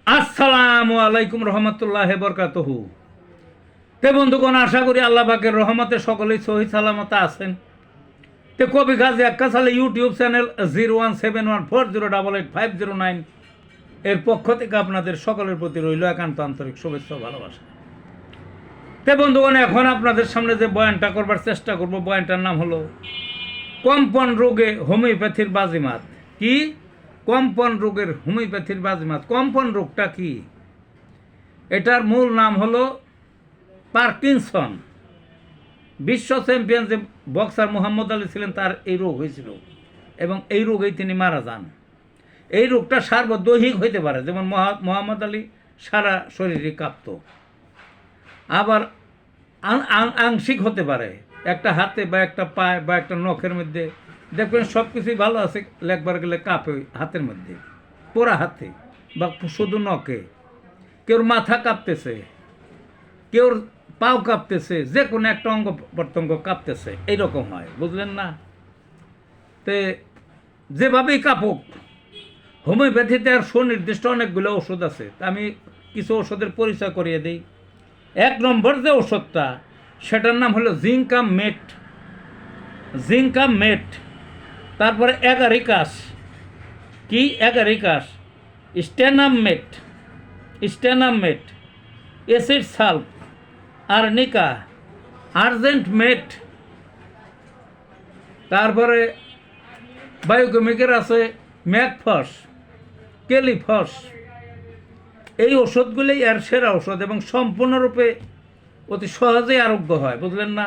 আসসালামু আলাইকুম রহমতুল্লাহ বরকাতহু। তে বন্ধুগণ, আশা করি আল্লাহ পাকের রহমতে সকলেই সহি সালামতে আছেন। তে কবি গাজী আক্কাস আলী ইউটিউব চ্যানেল 017140885009 এর পক্ষ থেকে আপনাদের সকলের প্রতি রইল একান্ত আন্তরিক শুভেচ্ছা ও ভালোবাসা। তে বন্ধুগণ, এখন আপনাদের সামনে যে বয়ানটা করবার চেষ্টা করব, বয়ানটার নাম হলো কম্পন রোগে হোমিওপ্যাথির বাজিমাত। কি? কম্পন রোগের হোমিওপ্যাথির বাজিমাত। কম্পন রোগটা কি? এটার মূল নাম হলো পার্কিনসন। বিশ্ব চ্যাম্পিয়ন যে বক্সার মোহাম্মদ আলী ছিলেন, তার এই রোগ হয়েছিল এবং এই রোগেই তিনি মারা যান। এই রোগটা সার্বদৈহিক হইতে পারে, যেমন মোহাম্মদ আলী সারা শরীরে কাঁপত। আবার আংশিক হতে পারে, একটা হাতে বা একটা পায়ে বা একটা নখের মধ্যে দেখবেন সব কিছুই ভালো আছে, লেখবার গেলে কাঁপে হাতের মধ্যে, পোড়া হাতে বা শুধু নখে। কেউর মাথা কাঁপতেছে, কেউর পাও কাঁপতেছে, যে কোনো একটা অঙ্গ প্রত্যঙ্গ কাঁপতেছে, এইরকম হয়, বুঝলেন না? তে যেভাবেই কাঁপুক, হোমিওপ্যাথিতে আর সুনির্দিষ্ট অনেকগুলো ওষুধ আছে। তা আমি কিছু ওষুধের পরিচয় করিয়ে দিই। 1 নম্বর যে ওষুধটা, সেটার নাম হলো জিঙ্কাম মেট। জিঙ্কাম মেট। তারপরে অ্যাগারিকাস। কি? অ্যাগারিকাস। স্টেনাম মেট, স্টেনাম মেট, অ্যাসিড সালফ, আর্নিকা, আর্জেন্ট মেট। তারপরে বায়োকেমিকের আছে ম্যাকফস, কেলিফস। এই ওষুধগুলি এর সেরা ওষুধ এবং সম্পূর্ণরূপে অতি সহজেই আরোগ্য হয়, বুঝলেন না?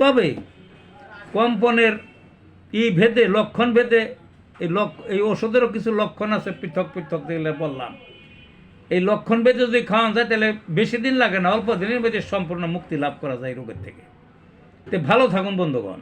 তবে কম্পনের ভেদে, লক্ষণ ভেদে এই ওষুধেরও কিছু লক্ষণ আছে, পৃথক পৃথক যেগুলো বললাম। এই লক্ষণ ভেদে যদি খাওয়ান যায়, তাহলে বেশি দিন লাগে না, অল্প দিনের মধ্যে সম্পূর্ণ মুক্তি লাভ করা যায় রোগের থেকে। তো ভালো থাকুন বন্ধুগণ।